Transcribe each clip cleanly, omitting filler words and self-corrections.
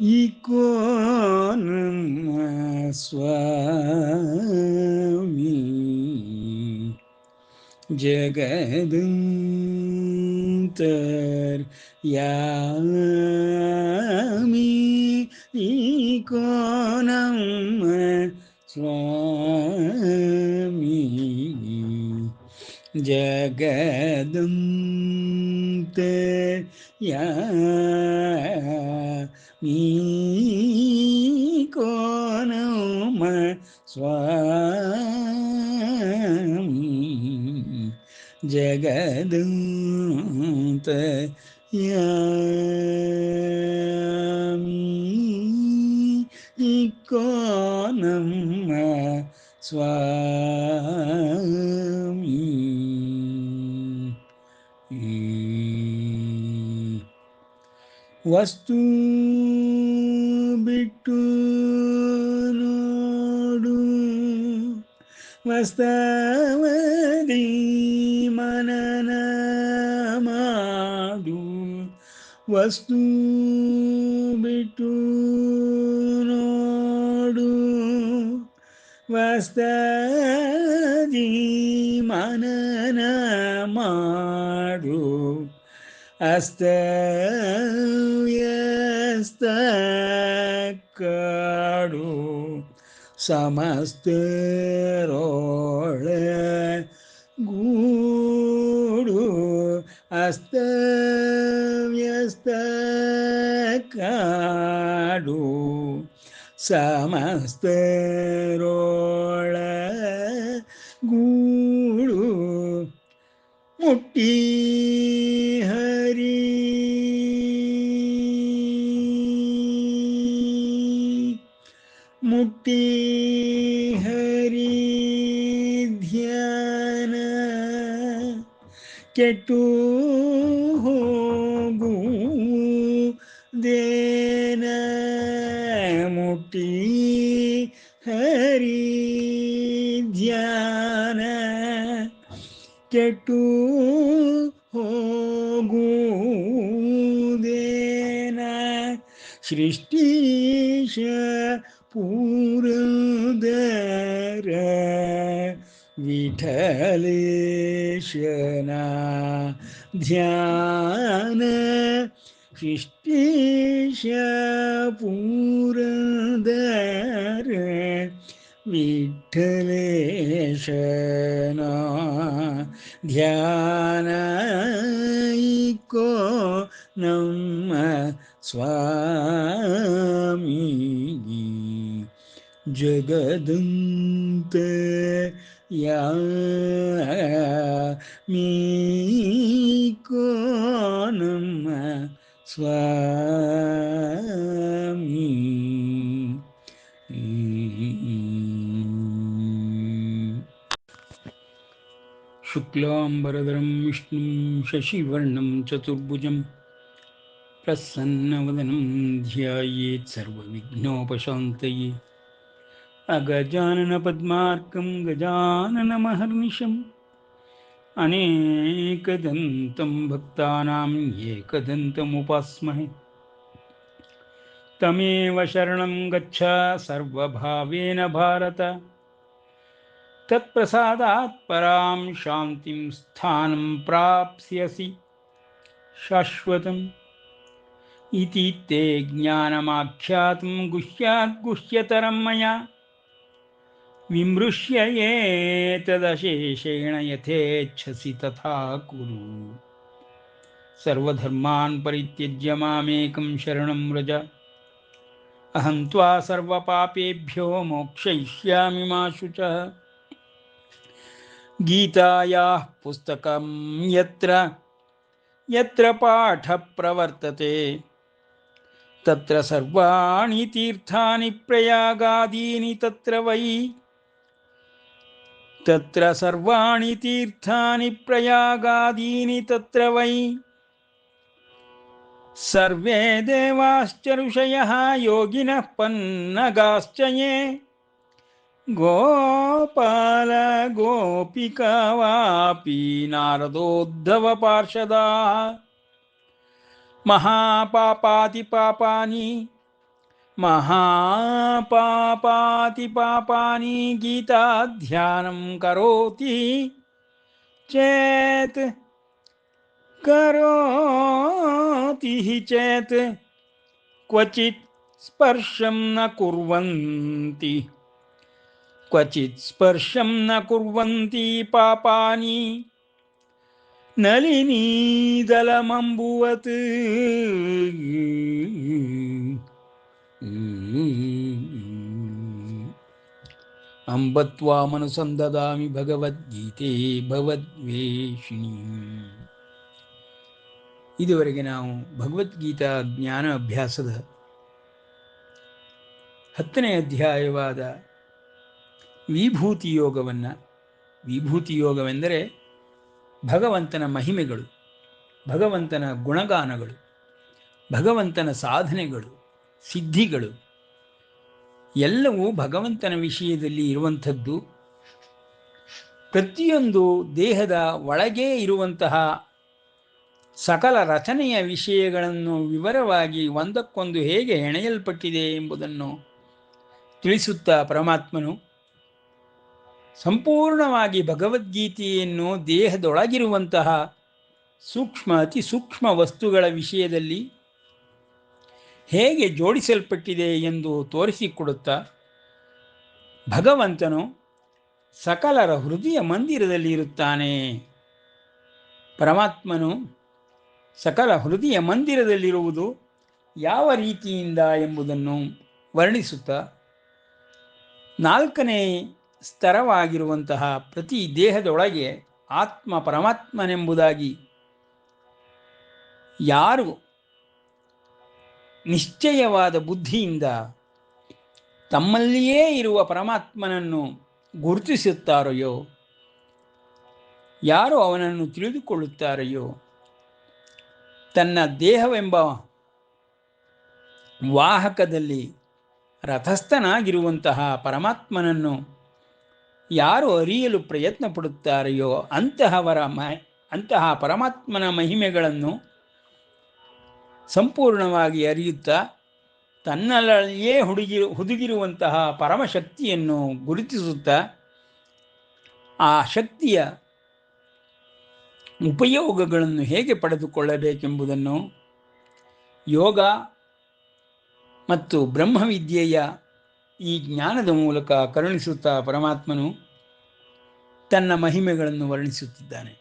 Eco ನಮ್ಮ ಸ್ವಾಮಿ ಜಗದಂತರ್ಯಾಮಿ. Eco ನಮ್ಮ ಸ್ವಾಮಿ ಜಗದಂತರ್ಯಾಮಿ. Eco ನಮ್ಮ ಸ್ವಾಮಿ ಜಗದಂತರ್ಯಾಮಿ. ಈಕೋ ನಮ್ಮ ಸ್ವಾಮಿ. ವಸ್ತು ಬಿಟ್ಟು ನೋಡು, ವಾಸ್ತವದಿ ಮನನ ಮಾಡು. ವಸ್ತು ಬಿಟ್ಟು ನೋಡು, ವಾಸ್ತವದಿ ಮನನ ಮಾಡು. ಅಸ್ತವ್ಯಸ್ತ ಕಾಡು ಸಮಸ್ತರೊಳಗೂಡು. ಅಸ್ತವ್ಯಸ್ತ ಕಾಡು ಸಮಸ್ತರೊಳಗೂಡು. ಮುಟ್ಟಿ ಹರಿ ಮುಟ್ಟಿ ಹರಿ ಧ್ಯಾನ ಕೆಟ್ಟು ಹೋಗುವುದೇನ. ಮುಟ್ಟಿ ಹರಿ ಧ್ಯಾನ ಕೆಟ್ಟು ಹೋಗುವುದೇನ. ಸೃಷ್ಟೀಶ ಪುರಂದರ ವಿಠಲೇಶನ ಧ್ಯಾನ. ಸೃಷ್ಟೀಶ ಪುರಂದರ ವಿಠಲೇಶನ ಧ್ಯಾನ. ಈಕೋ ನಮ್ಮ ಸ್ವಾಮಿ ಜಗದಂತರ್ಯಾಮಿ. ಈಕೋ ನಮ್ಮ ಸ್ವಾಮಿ. ಶುಕ್ಲಾಂಬರಧರಂ ವಿಷ್ಣುಂ ಶಶಿವರ್ಣಂ ಚತುರ್ಭುಜಂ ಪ್ರಸನ್ನವದನಂ ಧ್ಯಾಯೇತ್ ಸರ್ವವಿಘ್ನೋಪಶಾಂತಯೇ. ಅಗಜಾನನ ಪದ್ಮಾರ್ಕಂ ಗಜಾನನಮಹರ್ನಿಶಂ ಅನೇಕದಂತಂ ಭಕ್ತಾನಾಂ ಏಕದಂತಮುಪಾಸ್ಮಹೇ. ತಮೇವ ಶರಣಂ ಗಚ್ಚ ಸರ್ವಭಾವೇನ ಭಾರತ. ತತ್ಪ್ರಸಾದಾತ್ ಪರಾಂ ಶಾಂತಿಂ ಸ್ಥಾನಂ ಪ್ರಾಪ್ಸ್ಯಸಿ ಶಾಶ್ವತಂ. ಇತಿ ತೇ ಜ್ಞಾನಮಾಖ್ಯಾತಂ ಗುಹ್ಯಾತ್ ಗುಹ್ಯತರಂ ಮಯಾ. ವಿಮೃಶ್ಯ ಏತದಶೇಷೇಣ ಯಥೇಚ್ಛಸಿ ತಥಾ ಕುರು. ಸರ್ವಧರ್ಮಾನ್ ಪರಿತ್ಯಜ್ಯ ಮಾಮೇಕಂ ಶರಣಂ ವ್ರಜ. ಅಹಂ ತ್ವಾ ಸರ್ವಪಾಪೇಭ್ಯೋ ಮೋಕ್ಷಯಿಷ್ಯಾಮಿ ಮಾ ಶುಚಃ. ಗೀತಾಯಾಃ ಪುಸ್ತಕಂ ಯತ್ರ ಯತ್ರ ಪಾಠ ಪ್ರವರ್ತತೆ ತತ್ರ ಸರ್ವಾಣಿ ತೀರ್ಥಾನಿ ಪ್ರಯಾಗಾದೀನಿ ತತ್ರ ವೈ. ತತ್ರ ಸರ್ವಾಣಿ ತೀರ್ಥಾನಿ ಪ್ರಯಾಗಾದೀನಿ ತತ್ರ ವೈ. ಸರ್ವೇ ದೇವಾಶ್ಚ ಋಷಯಃ ಯೋಗಿನಃ ಪನ್ನಗಾಶ್ಚ ಯೇ. ಗೋಪಾಲ ಗೋಪಿಕಾ ವಾಪಿ ನಾರದೋದ್ಧವ ಪಾರ್ಷದಾಃ. ಮಹಾಪಾಪಾತಿಪಾಪಾನಿ ಮಹಾಪಾಪಾತಿಪಾಪಾನಿ ಗೀತಾಧ್ಯಾನಂ ಕರೋತಿ ಚೇತ್ ಕರೋತಿ ಚೇತ್ ಕ್ವಚಿತ್ ಸ್ಪರ್ಶಂ ನ ಕುರ್ವಂತಿ ಕ್ವಚಿತ್ ಸ್ಪರ್ಶಂ ನ ಕುರ್ವಂತಿ ಪಾಪಾನಿ ನಳಿನೀದಲಮಂಬುವತ್. ಅಂಬತ್ವಾಮನುಸಂದದಾಮಿ ಭಗವದ್ಗೀತೆ ಭಗವದ್ವೇಷಿಣಿ. ಇದುವರೆಗೆ ನಾವು ಭಗವದ್ಗೀತಾ ಜ್ಞಾನ ಅಭ್ಯಾಸದ 10ನೇ ಅಧ್ಯಾಯವಾದ ವಿಭೂತಿ ಯೋಗವನ್ನು, ವಿಭೂತಿ ಯೋಗವೆಂದರೆ ಭಗವಂತನ ಮಹಿಮೆಗಳು, ಭಗವಂತನ ಗುಣಗಾನಗಳು, ಭಗವಂತನ ಸಾಧನೆಗಳು, ಸಿದ್ಧಿಗಳು ಎಲ್ಲವೂ ಭಗವಂತನ ವಿಷಯದಲ್ಲಿ ಇರುವಂಥದ್ದು. ಪ್ರತಿಯೊಂದು ದೇಹದ ಒಳಗೇ ಇರುವಂತಹ ಸಕಲ ರಚನೆಯ ವಿಷಯಗಳನ್ನು ವಿವರವಾಗಿ ಒಂದಕ್ಕೊಂದು ಹೇಗೆ ಹೆಣೆಯಲ್ಪಟ್ಟಿದೆ ಎಂಬುದನ್ನು ತಿಳಿಸುತ್ತಾ ಪರಮಾತ್ಮನು ಸಂಪೂರ್ಣವಾಗಿ ಭಗವದ್ಗೀತೆಯನ್ನು ದೇಹದೊಳಗಿರುವಂತಹ ಸೂಕ್ಷ್ಮ ಅತಿ ಸೂಕ್ಷ್ಮ ವಸ್ತುಗಳ ವಿಷಯದಲ್ಲಿ ಹೇಗೆ ಜೋಡಿಸಲ್ಪಟ್ಟಿದೆ ಎಂದು ತೋರಿಸಿಕೊಡುತ್ತಾ, ಭಗವಂತನು ಸಕಲರ ಹೃದಯ ಮಂದಿರದಲ್ಲಿ ಇರುತ್ತಾನೆ, ಪರಮಾತ್ಮನು ಸಕಲ ಹೃದಯ ಮಂದಿರದಲ್ಲಿರುವುದು ಯಾವ ರೀತಿಯಿಂದ ಎಂಬುದನ್ನು ವರ್ಣಿಸುತ್ತಾ, 4ನೇ ಸ್ತರವಾಗಿರುವಂತಹ ಪ್ರತಿ ದೇಹದೊಳಗೆ ಆತ್ಮ ಪರಮಾತ್ಮನೆಂಬುದಾಗಿ ಯಾರು ನಿಶ್ಚಯವಾದ ಬುದ್ಧಿಯಿಂದ ತಮ್ಮಲ್ಲಿಯೇ ಇರುವ ಪರಮಾತ್ಮನನ್ನು ಗುರುತಿಸುತ್ತಾರೆಯೋ, ಯಾರು ಅವನನ್ನು ತಿಳಿದುಕೊಳ್ಳುತ್ತಾರೆಯೋ, ತನ್ನ ದೇಹವೆಂಬ ವಾಹಕದಲ್ಲಿ ರಥಸ್ಥನಾಗಿರುವಂತಹ ಪರಮಾತ್ಮನನ್ನು ಯಾರು ಅರಿಯಲು ಪ್ರಯತ್ನ ಪಡುತ್ತಾರೆಯೋ ಅಂತಹ ಪರಮಾತ್ಮನ ಮಹಿಮೆಗಳನ್ನು ಸಂಪೂರ್ಣವಾಗಿ ಅರಿಯುತ್ತಾ ತನ್ನಲ್ಲಿಯೇ ಹುದುಗಿರುವಂತಹ ಪರಮಶಕ್ತಿಯನ್ನು ಗುರುತಿಸುತ್ತಾ ಆ ಶಕ್ತಿಯ ಉಪಯೋಗಗಳನ್ನು ಹೇಗೆ ಪಡೆದುಕೊಳ್ಳಬೇಕೆಂಬುದನ್ನು ಯೋಗ ಮತ್ತು ಬ್ರಹ್ಮವಿದ್ಯೆಯ ಈ ಜ್ಞಾನದ ಮೂಲಕ ಕರುಣಿಸುತ್ತಾ ಪರಮಾತ್ಮನು ತನ್ನ ಮಹಿಮೆಗಳನ್ನು ವರ್ಣಿಸುತ್ತಿದ್ದಾನೆ.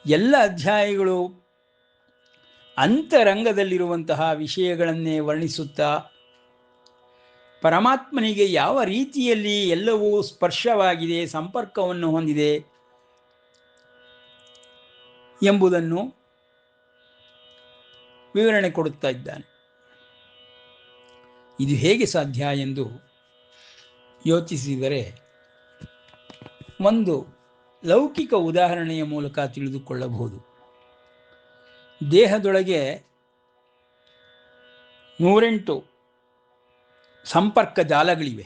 ಎಲ್ಲ ಅಧ್ಯಾಯಗಳು ಅಂತರಂಗದಲ್ಲಿರುವಂತಹ ವಿಷಯಗಳನ್ನೇ ವರ್ಣಿಸುತ್ತಾ ಪರಮಾತ್ಮನಿಗೆ ಯಾವ ರೀತಿಯಲ್ಲಿ ಎಲ್ಲವೂ ಸ್ಪರ್ಶವಾಗಿದೆ, ಸಂಪರ್ಕವನ್ನು ಹೊಂದಿದೆ ಎಂಬುದನ್ನು ವಿವರಣೆ ಕೊಡುತ್ತಾ ಇದ್ದಾನೆ. ಇದು ಹೇಗೆ ಸಾಧ್ಯ ಎಂದು ಯೋಚಿಸಿದರೆ ಒಂದು ಲೌಕಿಕ ಉದಾಹರಣೆಯ ಮೂಲಕ ತಿಳಿದುಕೊಳ್ಳಬಹುದು. ದೇಹದೊಳಗೆ 108 ಸಂಪರ್ಕ ಜಾಲಗಳಿವೆ.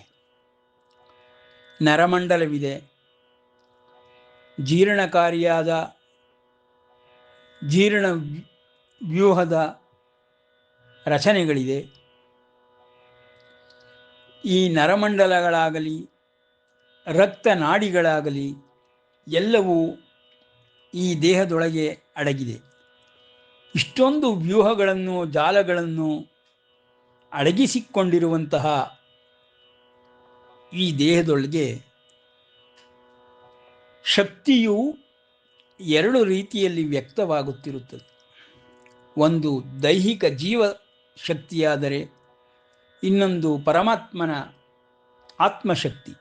ನರಮಂಡಲವಿದೆ, ಜೀರ್ಣಕಾರಿಯಾದ ಜೀರ್ಣ ವ್ಯೂಹದ ರಚನೆಗಳಿದೆ. ಈ ನರಮಂಡಲಗಳಾಗಲಿ ರಕ್ತನಾಡಿಗಳಾಗಲಿ ಎಲ್ಲವೂ ಈ ದೇಹದೊಳಗೆ ಅಡಗಿದೆ. ಇಷ್ಟೊಂದು ವ್ಯೂಹಗಳನ್ನು ಜಾಲಗಳನ್ನು ಅಡಗಿಸಿಕೊಂಡಿರುವಂತಹ ಈ ದೇಹದೊಳಗೆ ಶಕ್ತಿಯು 2 ರೀತಿಯಲ್ಲಿ ವ್ಯಕ್ತವಾಗುತ್ತಿರುತ್ತದೆ. ಒಂದು ದೈಹಿಕ ಜೀವ ಶಕ್ತಿಯಾದರೆ ಇನ್ನೊಂದು ಪರಮಾತ್ಮನ ಆತ್ಮಶಕ್ತಿ.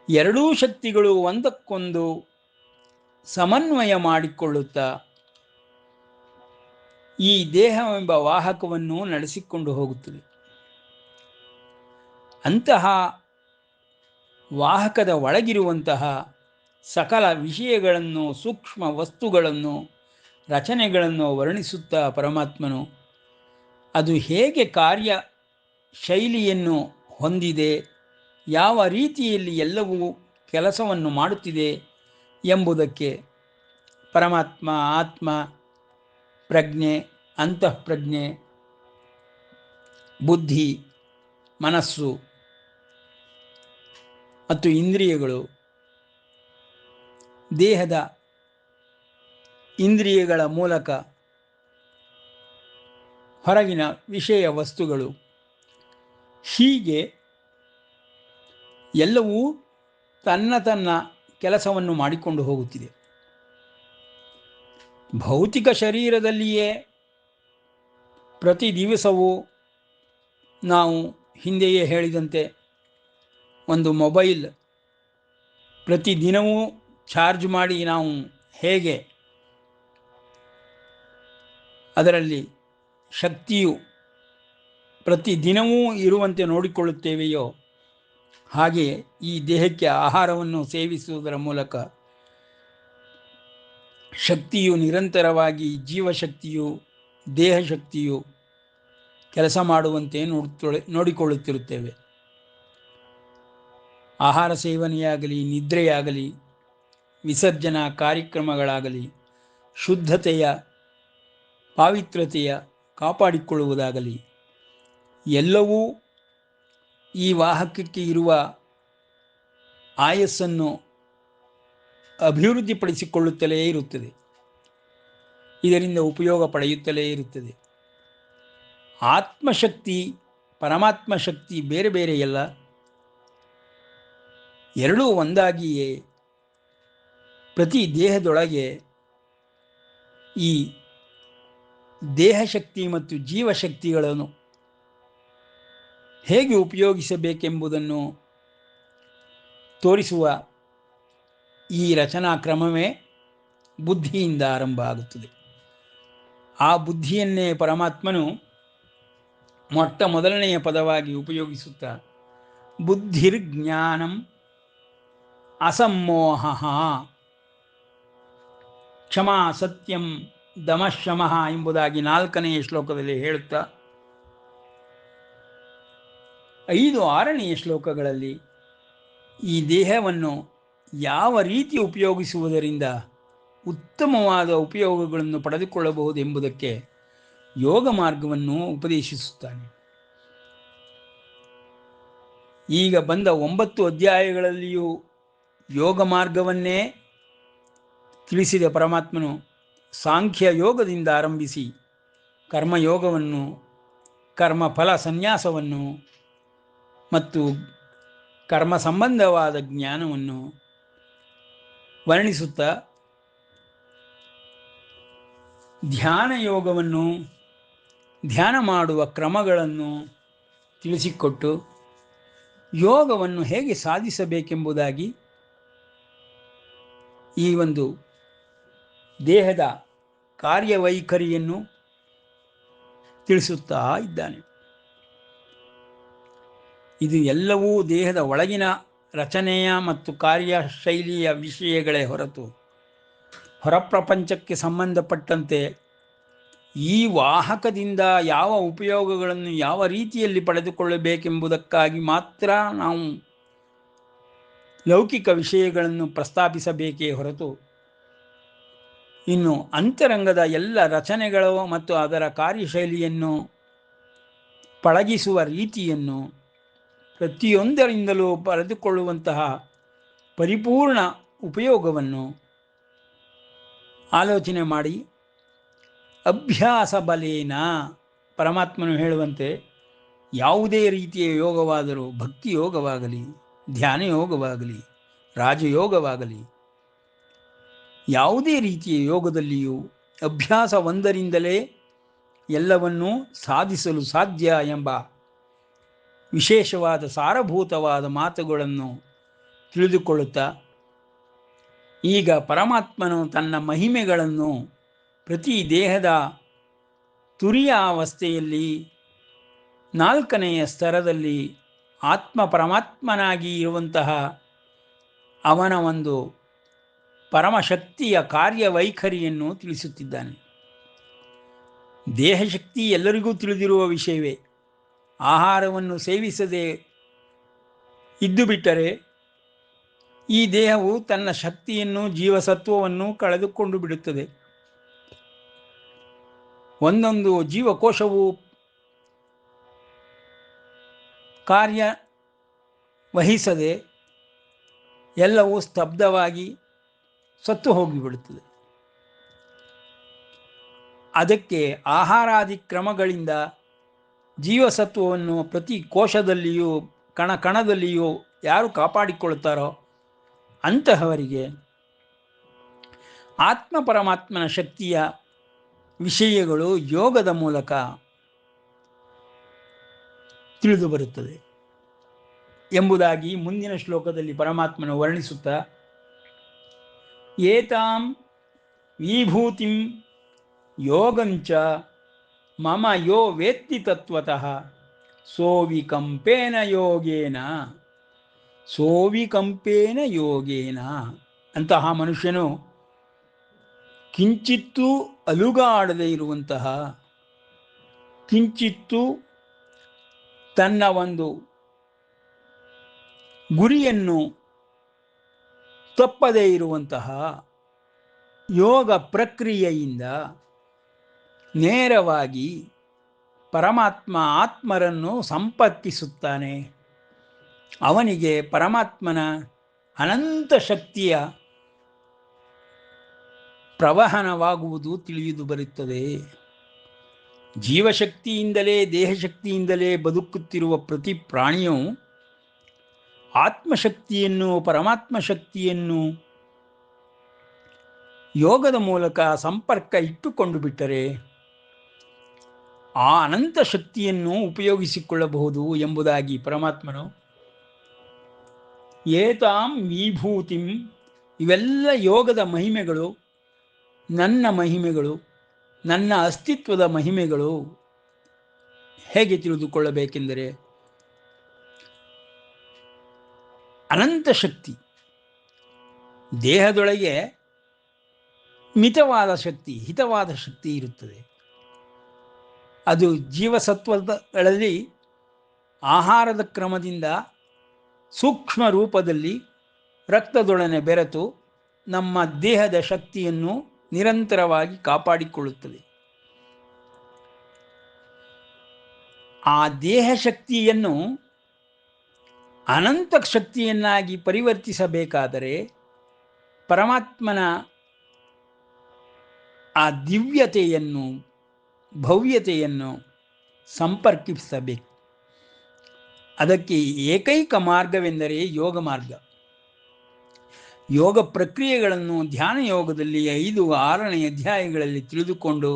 ಎರಡೂ ಶಕ್ತಿಗಳು ಒಂದಕ್ಕೊಂದು ಸಮನ್ವಯ ಮಾಡಿಕೊಳ್ಳುತ್ತಾ ಈ ದೇಹವೆಂಬ ವಾಹಕವನ್ನು ನಡೆಸಿಕೊಂಡು ಹೋಗುತ್ತದೆ. ಅಂತಹ ವಾಹಕದ ಒಳಗಿರುವಂತಹ ಸಕಲ ವಿಷಯಗಳನ್ನು, ಸೂಕ್ಷ್ಮ ವಸ್ತುಗಳನ್ನು, ರಚನೆಗಳನ್ನು ವರ್ಣಿಸುತ್ತಾ ಪರಮಾತ್ಮನು ಅದು ಹೇಗೆ ಕಾರ್ಯ ಶೈಲಿಯನ್ನು ಹೊಂದಿದೆ, ಯಾವ ರೀತಿಯಲ್ಲಿ ಎಲ್ಲವೂ ಕೆಲಸವನ್ನು ಮಾಡುತ್ತಿದೆ ಎಂಬುದಕ್ಕೆ ಪರಮಾತ್ಮ, ಆತ್ಮ, ಪ್ರಜ್ಞೆ, ಅಂತಃಪ್ರಜ್ಞೆ, ಬುದ್ಧಿ, ಮನಸ್ಸು ಮತ್ತು ಇಂದ್ರಿಯಗಳು ದೇಹದ ಇಂದ್ರಿಯಗಳ ಮೂಲಕ ಹೊರಗಿನ ವಿಷಯ ವಸ್ತುಗಳು, ಹೀಗೆ ಎಲ್ಲವೂ ತನ್ನ ಕೆಲಸವನ್ನು ಮಾಡಿಕೊಂಡು ಹೋಗುತ್ತಿದೆ. ಭೌತಿಕ ಶರೀರದಲ್ಲಿಯೇ ಪ್ರತಿ ದಿವಸವೂ ನಾವು ಹಿಂದೆಯೇ ಹೇಳಿದಂತೆ ಒಂದು ಮೊಬೈಲ್ ಪ್ರತಿದಿನವೂ ಚಾರ್ಜ್ ಮಾಡಿ ನಾವು ಹೇಗೆ ಅದರಲ್ಲಿ ಶಕ್ತಿಯು ಪ್ರತಿದಿನವೂ ಇರುವಂತೆ ನೋಡಿಕೊಳ್ಳುತ್ತೇವೆಯೋ, ಹಾಗೆಯೇ ಈ ದೇಹಕ್ಕೆ ಆಹಾರವನ್ನು ಸೇವಿಸುವುದರ ಮೂಲಕ ಶಕ್ತಿಯು ನಿರಂತರವಾಗಿ ಜೀವಶಕ್ತಿಯು, ದೇಹಶಕ್ತಿಯು ಕೆಲಸ ಮಾಡುವಂತೆ ನೋಡಿಕೊಳ್ಳುತ್ತಿರುತ್ತೇವೆ. ಆಹಾರ ಸೇವನೆಯಾಗಲಿ, ನಿದ್ರೆಯಾಗಲಿ, ವಿಸರ್ಜನಾ ಕಾರ್ಯಕ್ರಮಗಳಾಗಲಿ, ಶುದ್ಧತೆಯ ಪಾವಿತ್ರತೆಯ ಕಾಪಾಡಿಕೊಳ್ಳುವುದಾಗಲಿ, ಎಲ್ಲವೂ ಈ ವಾಹಕಕ್ಕೆ ಇರುವ ಆಯಸ್ಸನ್ನು ಅಭಿವೃದ್ಧಿಪಡಿಸಿಕೊಳ್ಳುತ್ತಲೇ ಇರುತ್ತದೆ. ಇದರಿಂದ ಉಪಯೋಗ ಪಡೆಯುತ್ತಲೇ ಇರುತ್ತದೆ. ಆತ್ಮಶಕ್ತಿ, ಪರಮಾತ್ಮ ಶಕ್ತಿ ಬೇರೆ ಬೇರೆಯಲ್ಲ, ಎರಡೂ ಒಂದಾಗಿಯೇ ಪ್ರತಿ ದೇಹದೊಳಗೆ ಈ ದೇಹಶಕ್ತಿ ಮತ್ತು ಜೀವಶಕ್ತಿಗಳನ್ನು ಹೇಗೆ ಉಪಯೋಗಿಸಬೇಕೆಂಬುದನ್ನು ತೋರಿಸುವ ಈ ರಚನಾ ಕ್ರಮವೇ ಬುದ್ಧಿಯಿಂದ ಆರಂಭ ಆಗುತ್ತದೆ. ಆ ಬುದ್ಧಿಯನ್ನೇ ಪರಮಾತ್ಮನು ಮೊಟ್ಟ ಮೊದಲನೆಯ ಪದವಾಗಿ ಉಪಯೋಗಿಸುತ್ತಾ ಬುದ್ಧಿರ್ಜ್ಞಾನಂ ಅಸಮ್ಮೋಹ ಕ್ಷಮಾ ಸತ್ಯಂ ದಮಃಶಮಃ ಎಂಬುದಾಗಿ 4ನೆಯ ಶ್ಲೋಕದಲ್ಲಿ ಹೇಳುತ್ತಾ 5-6ನೆಯ ಶ್ಲೋಕಗಳಲ್ಲಿ ಈ ದೇಹವನ್ನು ಯಾವ ರೀತಿ ಉಪಯೋಗಿಸುವುದರಿಂದ ಉತ್ತಮವಾದ ಉಪಯೋಗಗಳನ್ನು ಪಡೆದುಕೊಳ್ಳಬಹುದೆಂಬುದಕ್ಕೆ ಯೋಗ ಮಾರ್ಗವನ್ನು ಉಪದೇಶಿಸುತ್ತಾನೆ. ಈಗ ಬಂದ 9 ಅಧ್ಯಾಯಗಳಲ್ಲಿಯೂ ಯೋಗ ಮಾರ್ಗವನ್ನೇ ತಿಳಿಸಿದ ಪರಮಾತ್ಮನು ಸಾಂಖ್ಯ ಯೋಗದಿಂದ ಆರಂಭಿಸಿ ಕರ್ಮಯೋಗವನ್ನು, ಕರ್ಮಫಲ ಸನ್ಯಾಸವನ್ನು ಮತ್ತು ಕರ್ಮ ಸಂಬಂಧವಾದ ಜ್ಞಾನವನ್ನು ವರ್ಣಿಸುತ್ತಾ ಧ್ಯಾನ ಯೋಗವನ್ನು, ಧ್ಯಾನ ಮಾಡುವ ಕ್ರಮಗಳನ್ನು ತಿಳಿಸಿಕೊಟ್ಟು ಯೋಗವನ್ನು ಹೇಗೆ ಸಾಧಿಸಬೇಕೆಂಬುದಾಗಿ ಈ ಒಂದು ದೇಹದ ಕಾರ್ಯವೈಖರಿಯನ್ನು ತಿಳಿಸುತ್ತಾ ಇದ್ದಾನೆ. ಇದು ಎಲ್ಲವೂ ದೇಹದ ಒಳಗಿನ ರಚನೆಯ ಮತ್ತು ಕಾರ್ಯಶೈಲಿಯ ವಿಷಯಗಳೇ ಹೊರತು ಹೊರಪ್ರಪಂಚಕ್ಕೆ ಸಂಬಂಧಪಟ್ಟಂತೆ ಈ ವಾಹಕದಿಂದ ಯಾವ ಉಪಯೋಗಗಳನ್ನು ಯಾವ ರೀತಿಯಲ್ಲಿ ಪಡೆದುಕೊಳ್ಳಬೇಕೆಂಬುದಕ್ಕಾಗಿ ಮಾತ್ರ ನಾವು ಲೌಕಿಕ ವಿಷಯಗಳನ್ನು ಪ್ರಸ್ತಾಪಿಸಬೇಕೇ ಹೊರತು ಇನ್ನು ಅಂತರಂಗದ ಎಲ್ಲ ರಚನೆಗಳು ಮತ್ತು ಅದರ ಕಾರ್ಯಶೈಲಿಯನ್ನು ಪಳಗಿಸುವ ರೀತಿಯನ್ನು ಪ್ರತಿಯೊಂದರಿಂದಲೂ ಪಡೆದುಕೊಳ್ಳುವಂತಹ ಪರಿಪೂರ್ಣ ಉಪಯೋಗವನ್ನು ಆಲೋಚನೆ ಮಾಡಿ ಅಭ್ಯಾಸ ಬಲೇನ, ಪರಮಾತ್ಮನು ಹೇಳುವಂತೆ ಯಾವುದೇ ರೀತಿಯ ಯೋಗವಾದರೂ, ಭಕ್ತಿ ಯೋಗವಾಗಲಿ, ಧ್ಯಾನ ಯೋಗವಾಗಲಿ, ರಾಜಯೋಗವಾಗಲಿ, ಯಾವುದೇ ರೀತಿಯ ಯೋಗದಲ್ಲಿಯೂ ಅಭ್ಯಾಸ ಒಂದರಿಂದಲೇ ಎಲ್ಲವನ್ನೂ ಸಾಧಿಸಲು ಸಾಧ್ಯ ಎಂಬ ವಿಶೇಷವಾದ ಸಾರಭೂತವಾದ ಮಾತುಗಳನ್ನು ತಿಳಿದುಕೊಳ್ಳುತ್ತಾ ಈಗ ಪರಮಾತ್ಮನು ತನ್ನ ಮಹಿಮೆಗಳನ್ನು ಪ್ರತಿ ದೇಹದ ತುರಿಯಾವಸ್ಥೆಯಲ್ಲಿ 4ನೆಯ ಸ್ತರದಲ್ಲಿ ಆತ್ಮ ಪರಮಾತ್ಮನಾಗಿ ಇರುವಂತಹ ಅವನ ಒಂದು ಪರಮಶಕ್ತಿಯ ಕಾರ್ಯವೈಖರಿಯನ್ನು ತಿಳಿಸುತ್ತಿದ್ದಾನೆ. ದೇಹಶಕ್ತಿ ಎಲ್ಲರಿಗೂ ತಿಳಿದಿರುವ ವಿಷಯವೇ. ಆಹಾರವನ್ನು ಸೇವಿಸದೆ ಇದ್ದು ಬಿಟ್ಟರೆ ಈ ದೇಹವು ತನ್ನ ಶಕ್ತಿಯನ್ನು, ಜೀವಸತ್ವವನ್ನು ಕಳೆದುಕೊಂಡು ಬಿಡುತ್ತದೆ. ಒಂದೊಂದು ಜೀವಕೋಶವು ಕಾರ್ಯ ವಹಿಸದೆ ಎಲ್ಲವೂ ಸ್ತಬ್ಧವಾಗಿ ಸತ್ತು ಹೋಗಿಬಿಡುತ್ತದೆ. ಅದಕ್ಕೆ ಆಹಾರಾದಿ ಕ್ರಮಗಳಿಂದ ಜೀವಸತ್ವವನ್ನು ಪ್ರತಿ ಕೋಶದಲ್ಲಿಯೂ ಕಣ ಕಣದಲ್ಲಿಯೂ ಯಾರು ಕಾಪಾಡಿಕೊಳ್ತಾರೋ ಅಂತಹವರಿಗೆ ಆತ್ಮ ಪರಮಾತ್ಮನ ಶಕ್ತಿಯ ವಿಷಯಗಳು ಯೋಗದ ಮೂಲಕ ತಿಳಿದು ಬರುತ್ತದೆ ಎಂಬುದಾಗಿ ಮುಂದಿನ ಶ್ಲೋಕದಲ್ಲಿ ಪರಮಾತ್ಮನು ವರ್ಣಿಸುತ್ತಾ, ಏತಾಂ ವಿಭೂತಿಂ ಯೋಗಂಚ ಮಮ ಯೋ ವೇತ್ತಿ ತತ್ವತಃ ಸೋವಿಕಂಪೇನ ಯೋಗೇನ ಅಂತಹ ಮನುಷ್ಯನು ಕಿಂಚಿತ್ತೂ ಅಲುಗಾಡದೇ ಇರುವಂತಹ, ಕಿಂಚಿತ್ತೂ ತನ್ನ ಒಂದು ಗುರಿಯನ್ನು ತಪ್ಪದೇ ಇರುವಂತಹ ಯೋಗ ಪ್ರಕ್ರಿಯೆಯಿಂದ ನೇರವಾಗಿ ಪರಮಾತ್ಮ ಆತ್ಮರನ್ನು ಸಂಪರ್ಕಿಸುತ್ತಾನೆ. ಅವನಿಗೆ ಪರಮಾತ್ಮನ ಅನಂತ ಶಕ್ತಿಯ ಪ್ರವಹನವಾಗುವುದು ತಿಳಿದು ಬರುತ್ತದೆ. ಜೀವಶಕ್ತಿಯಿಂದಲೇ ದೇಹಶಕ್ತಿಯಿಂದಲೇ ಬದುಕುತ್ತಿರುವ ಪ್ರತಿ ಪ್ರಾಣಿಯು ಆತ್ಮಶಕ್ತಿಯನ್ನು ಪರಮಾತ್ಮ ಶಕ್ತಿಯನ್ನು ಯೋಗದ ಮೂಲಕ ಸಂಪರ್ಕ ಇಟ್ಟುಕೊಂಡು ಬಿಟ್ಟರೆ ಆ ಅನಂತ ಶಕ್ತಿಯನ್ನು ಉಪಯೋಗಿಸಿಕೊಳ್ಳಬಹುದು ಎಂಬುದಾಗಿ ಪರಮಾತ್ಮನು ಏತಾಂ ವಿಭೂತಿಂ, ಇವೆಲ್ಲ ಯೋಗದ ಮಹಿಮೆಗಳು, ನನ್ನ ಮಹಿಮೆಗಳು, ನನ್ನ ಅಸ್ತಿತ್ವದ ಮಹಿಮೆಗಳು. ಹೇಗೆ ತಿಳಿದುಕೊಳ್ಳಬೇಕೆಂದರೆ ಅನಂತ ಶಕ್ತಿ ದೇಹದೊಳಗೆ ಮಿತವಾದ ಶಕ್ತಿ, ಹಿತವಾದ ಶಕ್ತಿ ಇರುತ್ತದೆ. ಅದು ಜೀವಸತ್ವಗಳಲ್ಲಿ ಆಹಾರದ ಕ್ರಮದಿಂದ ಸೂಕ್ಷ್ಮ ರೂಪದಲ್ಲಿ ರಕ್ತದೊಡನೆ ಬೆರೆತು ನಮ್ಮ ದೇಹದ ಶಕ್ತಿಯನ್ನು ನಿರಂತರವಾಗಿ ಕಾಪಾಡಿಕೊಳ್ಳುತ್ತದೆ. ಆ ದೇಹ ಶಕ್ತಿಯನ್ನು ಅನಂತ ಶಕ್ತಿಯನ್ನಾಗಿ ಪರಿವರ್ತಿಸಬೇಕಾದರೆ ಪರಮಾತ್ಮನ ಆ ದಿವ್ಯತೆಯನ್ನು ಭವ್ಯತೆಯನ್ನು ಸಂಪರ್ಕಿಸಬೇಕು. ಅದಕ್ಕೆ ಏಕೈಕ ಮಾರ್ಗವೆಂದರೆ ಯೋಗ ಮಾರ್ಗ. ಯೋಗ ಪ್ರಕ್ರಿಯೆಗಳನ್ನು ಧ್ಯಾನ ಯೋಗದಲ್ಲಿ 5-6ನೇ ಅಧ್ಯಾಯಗಳಲ್ಲಿ ತಿಳಿದುಕೊಂಡು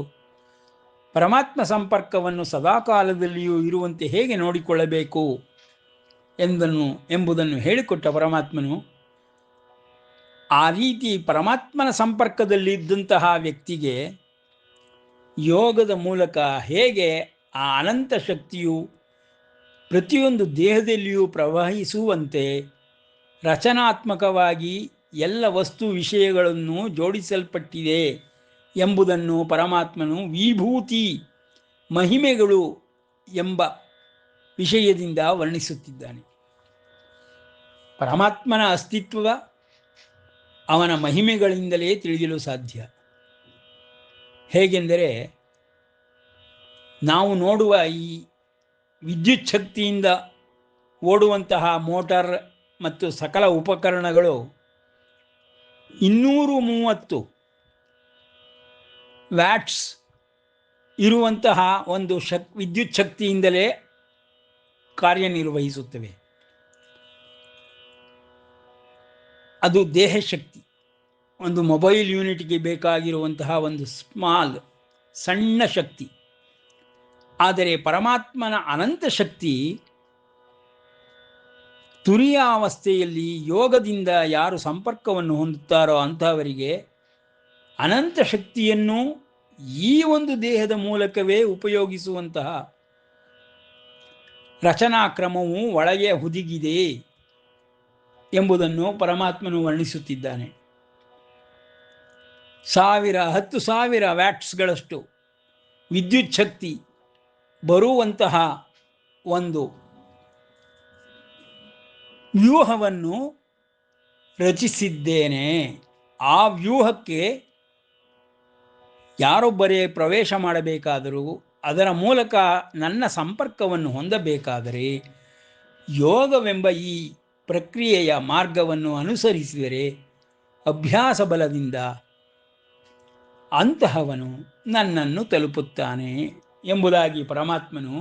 ಪರಮಾತ್ಮ ಸಂಪರ್ಕವನ್ನು ಸದಾಕಾಲದಲ್ಲಿಯೂ ಇರುವಂತೆ ಹೇಗೆ ನೋಡಿಕೊಳ್ಳಬೇಕು ಎಂಬುದನ್ನು ಹೇಳಿಕೊಟ್ಟ ಪರಮಾತ್ಮನು ಆ ರೀತಿ ಪರಮಾತ್ಮನ ಸಂಪರ್ಕದಲ್ಲಿದ್ದಂತಹ ವ್ಯಕ್ತಿಗೆ ಯೋಗದ ಮೂಲಕ ಹೇಗೆ ಆ ಅನಂತ ಶಕ್ತಿಯು ಪ್ರತಿಯೊಂದು ದೇಹದಲ್ಲಿಯೂ ಪ್ರವಹಿಸುವಂತೆ ರಚನಾತ್ಮಕವಾಗಿ ಎಲ್ಲ ವಸ್ತು ವಿಷಯಗಳನ್ನು ಜೋಡಿಸಲ್ಪಟ್ಟಿದೆ ಎಂಬುದನ್ನು ಪರಮಾತ್ಮನು ವಿಭೂತಿ ಮಹಿಮೆಗಳು ಎಂಬ ವಿಷಯದಿಂದ ವರ್ಣಿಸುತ್ತಿದ್ದಾನೆ. ಪರಮಾತ್ಮನ ಅಸ್ತಿತ್ವ ಅವನ ಮಹಿಮೆಗಳಿಂದಲೇ ತಿಳಿಯಲು ಸಾಧ್ಯ. ಹೇಗೆಂದರೆ ನಾವು ನೋಡುವ ಈ ವಿದ್ಯುತ್ ಶಕ್ತಿಯಿಂದ ಓಡುವಂತಹ ಮೋಟಾರ್ ಮತ್ತು ಸಕಲ ಉಪಕರಣಗಳು 230 ವ್ಯಾಟ್ಸ್ ಇರುವಂತಹ ಒಂದು ವಿದ್ಯುತ್ ಶಕ್ತಿಯಿಂದಲೇ ಕಾರ್ಯನಿರ್ವಹಿಸುತ್ತವೆ. ಅದು ದೇಹ ಶಕ್ತಿ. ಒಂದು ಮೊಬೈಲ್ ಯೂನಿಟ್ಗೆ ಬೇಕಾಗಿರುವಂತಹ ಒಂದು ಸಣ್ಣ ಶಕ್ತಿ. ಆದರೆ ಪರಮಾತ್ಮನ ಅನಂತ ಶಕ್ತಿ ತುರಿಯಾವಸ್ಥೆಯಲ್ಲಿ ಯೋಗದಿಂದ ಯಾರು ಸಂಪರ್ಕವನ್ನು ಹೊಂದುತ್ತಾರೋ ಅಂಥವರಿಗೆ ಅನಂತ ಶಕ್ತಿಯನ್ನು ಈ ಒಂದು ದೇಹದ ಮೂಲಕವೇ ಉಪಯೋಗಿಸುವಂತಹ ರಚನಾಕ್ರಮವು ಒಳಗೆ ಹುದುಗಿದೆ ಎಂಬುದನ್ನು ಪರಮಾತ್ಮನು ವರ್ಣಿಸುತ್ತಿದ್ದಾನೆ. 10,000 ವ್ಯಾಟ್ಸ್ಗಳಷ್ಟು ವಿದ್ಯುತ್ ಶಕ್ತಿ ಬರುವಂತಹ ಒಂದು ವ್ಯೂಹವನ್ನು ರಚಿಸಿದ್ದೇನೆ. ಆ ವ್ಯೂಹಕ್ಕೆ ಯಾರೊಬ್ಬರೇ ಪ್ರವೇಶ ಮಾಡಬೇಕಾದರೂ ಅದರ ಮೂಲಕ ನನ್ನ ಸಂಪರ್ಕವನ್ನು ಹೊಂದಬೇಕಾದರೆ ಯೋಗವೆಂಬ ಈ ಪ್ರಕ್ರಿಯೆಯ ಮಾರ್ಗವನ್ನು ಅನುಸರಿಸಿದರೆ ಅಭ್ಯಾಸ ಬಲದಿಂದ ಅಂತಹವನು ನನ್ನನ್ನು ತಲುಪುತ್ತಾನೆ ಎಂಬುದಾಗಿ ಪರಮಾತ್ಮನು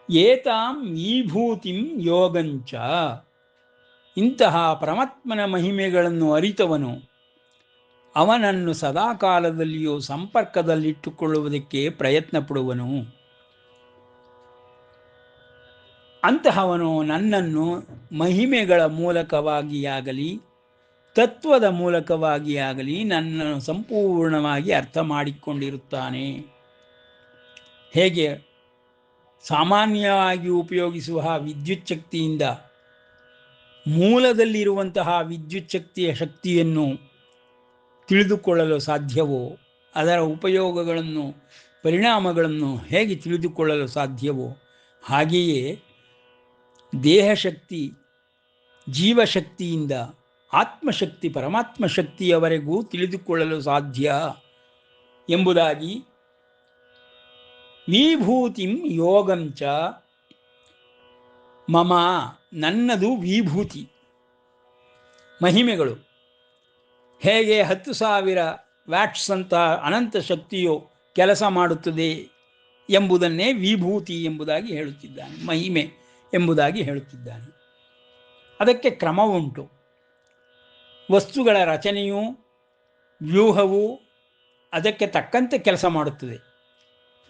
ಏತಾಂ ವಿಭೂತಿಂ ಯೋಗಂಚ, ಇಂತಹ ಪರಮಾತ್ಮನ ಮಹಿಮೆಗಳನ್ನು ಅರಿತವನು ಅವನನ್ನು ಸದಾಕಾಲದಲ್ಲಿಯೂ ಸಂಪರ್ಕದಲ್ಲಿಟ್ಟುಕೊಳ್ಳುವುದಕ್ಕೆ ಪ್ರಯತ್ನ ಪಡುವನು. ಅಂತಹವನು ನನ್ನನ್ನು ಮಹಿಮೆಗಳ ಮೂಲಕವಾಗಿಯಾಗಲಿ ತತ್ವದ ಮೂಲಕವಾಗಿಯಾಗಲಿ ನನ್ನನ್ನು ಸಂಪೂರ್ಣವಾಗಿ ಅರ್ಥ ಮಾಡಿಕೊಂಡಿರುತ್ತಾನೆ. ಹೇಗೆ ಸಾಮಾನ್ಯವಾಗಿ ಉಪಯೋಗಿಸುವ ವಿದ್ಯುತ್ ಶಕ್ತಿಯಿಂದ ಮೂಲದಲ್ಲಿರುವಂತಹ ವಿದ್ಯುತ್ ಶಕ್ತಿಯ ಶಕ್ತಿಯನ್ನು ತಿಳಿದುಕೊಳ್ಳಲು ಸಾಧ್ಯವೋ, ಅದರ ಉಪಯೋಗಗಳನ್ನು ಪರಿಣಾಮಗಳನ್ನು ಹೇಗೆ ತಿಳಿದುಕೊಳ್ಳಲು ಸಾಧ್ಯವೋ, ಹಾಗೆಯೇ ದೇಹಶಕ್ತಿ ಜೀವಶಕ್ತಿಯಿಂದ ಆತ್ಮಶಕ್ತಿ ಪರಮಾತ್ಮ ಶಕ್ತಿಯವರೆಗೂ ತಿಳಿದುಕೊಳ್ಳಲು ಸಾಧ್ಯ ಎಂಬುದಾಗಿ ವಿಭೂತಿಂ ಯೋಗಂಚ ಮಮ, ನನ್ನದು ವಿಭೂತಿ ಮಹಿಮೆಗಳು. ಹೇಗೆ 10,000 ವ್ಯಾಟ್ಸ್ ಅಂತ ಅನಂತ ಶಕ್ತಿಯು ಕೆಲಸ ಮಾಡುತ್ತದೆ ಎಂಬುದನ್ನೇ ವಿಭೂತಿ ಎಂಬುದಾಗಿ ಹೇಳುತ್ತಿದ್ದಾನೆ, ಮಹಿಮೆ ಎಂಬುದಾಗಿ ಹೇಳುತ್ತಿದ್ದಾನೆ. ಅದಕ್ಕೆ ಕ್ರಮವುಂಟು. ವಸ್ತುಗಳ ರಚನೆಯು ವ್ಯೂಹವು ಅದಕ್ಕೆ ತಕ್ಕಂತೆ ಕೆಲಸ ಮಾಡುತ್ತದೆ.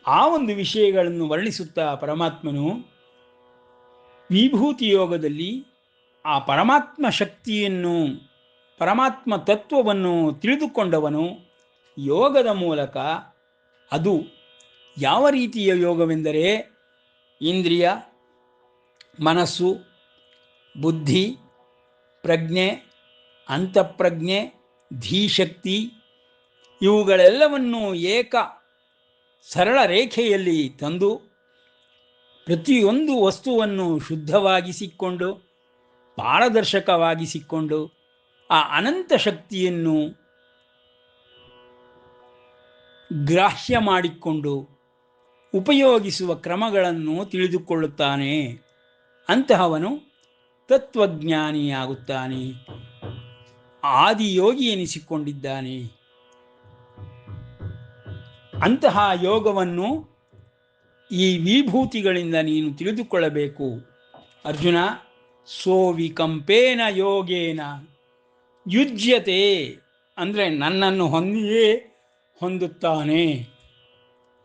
ಆ ಒಂದು ವಿಷಯಗಳನ್ನು ವರ್ಣಿಸುತ್ತಾ ಪರಮಾತ್ಮನು ವಿಭೂತಿ ಯೋಗದಲ್ಲಿ ಆ ಪರಮಾತ್ಮ ಶಕ್ತಿಯನ್ನು ಪರಮಾತ್ಮ ತತ್ವವನ್ನು ತಿಳಿದುಕೊಂಡವನು ಯೋಗದ ಮೂಲಕ, ಅದು ಯಾವ ರೀತಿಯ ಯೋಗವೆಂದರೆ ಇಂದ್ರಿಯ, ಮನಸ್ಸು, ಬುದ್ಧಿ, ಪ್ರಜ್ಞೆ, ಅಂತಃಪ್ರಜ್ಞೆ, ಧೀಶಕ್ತಿ ಇವುಗಳೆಲ್ಲವನ್ನು ಏಕ ಸರಳ ರೇಖೆಯಲ್ಲಿ ತಂದು ಪ್ರತಿಯೊಂದು ವಸ್ತುವನ್ನು ಶುದ್ಧವಾಗಿಸಿಕೊಂಡು ಪಾರದರ್ಶಕವಾಗಿಸಿಕೊಂಡು ಆ ಅನಂತ ಶಕ್ತಿಯನ್ನು ಗ್ರಾಹ್ಯ ಮಾಡಿಕೊಂಡು ಉಪಯೋಗಿಸುವ ಕ್ರಮಗಳನ್ನು ತಿಳಿದುಕೊಳ್ಳುತ್ತಾನೆ. ಅಂತಹವನು ತತ್ವಜ್ಞಾನಿಯಾಗುತ್ತಾನೆ, ಆದಿಯೋಗಿ ಎನಿಸಿಕೊಂಡಿದ್ದಾನೆ. ಅಂತಹ ಯೋಗವನ್ನು ಈ ವಿಭೂತಿಗಳಿಂದ ನೀನು ತಿಳಿದುಕೊಳ್ಳಬೇಕು ಅರ್ಜುನ. ಸೋವಿಕಂಪೇನ ಯೋಗೇನ ಯುಜ್ಯತೆ ಅಂದರೆ ನನ್ನನ್ನು ಹೊಂದಿಯೇ ಹೊಂದುತ್ತಾನೆ,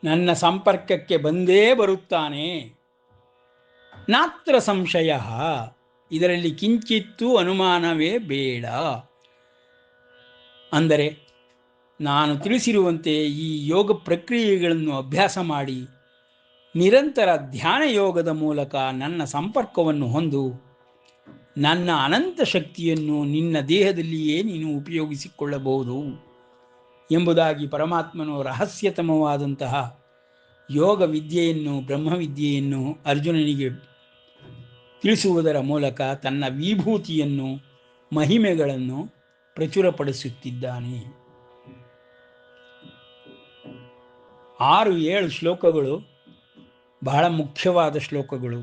ನನ್ನ ಸಂಪರ್ಕಕ್ಕೆ ಬಂದೇ ಬರುತ್ತಾನೆ. ನಾತ್ರ ಸಂಶಯ, ಇದರಲ್ಲಿ ಕಿಂಚಿತ್ತೂ ಅನುಮಾನವೇ ಬೇಡ. ಅಂದರೆ ನಾನು ತಿಳಿಸಿರುವಂತೆ ಈ ಯೋಗ ಪ್ರಕ್ರಿಯೆಗಳನ್ನು ಅಭ್ಯಾಸ ಮಾಡಿ ನಿರಂತರ ಧ್ಯಾನ ಯೋಗದ ಮೂಲಕ ನನ್ನ ಸಂಪರ್ಕವನ್ನು ಹೊಂದು ನನ್ನ ಅನಂತ ಶಕ್ತಿಯನ್ನು ನಿನ್ನ ದೇಹದಲ್ಲಿಯೇ ನೀನು ಉಪಯೋಗಿಸಿಕೊಳ್ಳಬಹುದು ಎಂಬುದಾಗಿ ಪರಮಾತ್ಮನು ರಹಸ್ಯತಮವಾದಂತಹ ಯೋಗ ವಿದ್ಯೆಯನ್ನು ಬ್ರಹ್ಮವಿದ್ಯೆಯನ್ನು ಅರ್ಜುನನಿಗೆ ತಿಳಿಸುವುದರ ಮೂಲಕ ತನ್ನ ವಿಭೂತಿಯನ್ನು ಮಹಿಮೆಗಳನ್ನು ಪ್ರಚುರಪಡಿಸುತ್ತಿದ್ದಾನೆ. 6-7 ಶ್ಲೋಕಗಳು ಬಹಳ ಮುಖ್ಯವಾದ ಶ್ಲೋಕಗಳು.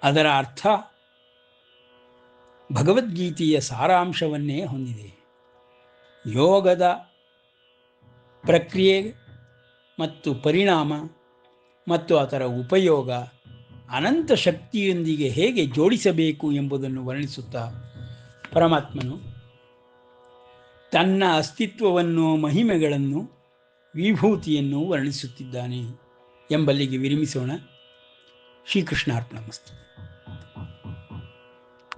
ಅದರ ಅರ್ಥ ಭಗವದ್ಗೀತೆಯ ಸಾರಾಂಶವನ್ನೇ ಹೊಂದಿದೆ. ಯೋಗದ ಪ್ರಕ್ರಿಯೆ ಮತ್ತು ಪರಿಣಾಮ ಮತ್ತು ಅದರ ಉಪಯೋಗ ಅನಂತ ಶಕ್ತಿಯೊಂದಿಗೆ ಹೇಗೆ ಜೋಡಿಸಬೇಕು ಎಂಬುದನ್ನು ವರ್ಣಿಸುತ್ತಾ ಪರಮಾತ್ಮನು ತನ್ನ ಅಸ್ತಿತ್ವವನ್ನು, ಮಹಿಮೆಗಳನ್ನು, ವಿಭೂತಿಯನ್ನು ವರ್ಣಿಸುತ್ತಿದ್ದಾನೆ ಎಂಬಲ್ಲಿಗೆ ವಿರಮಿಸೋಣ. ಶ್ರೀಕೃಷ್ಣಾರ್ಪಣಮಸ್ತು.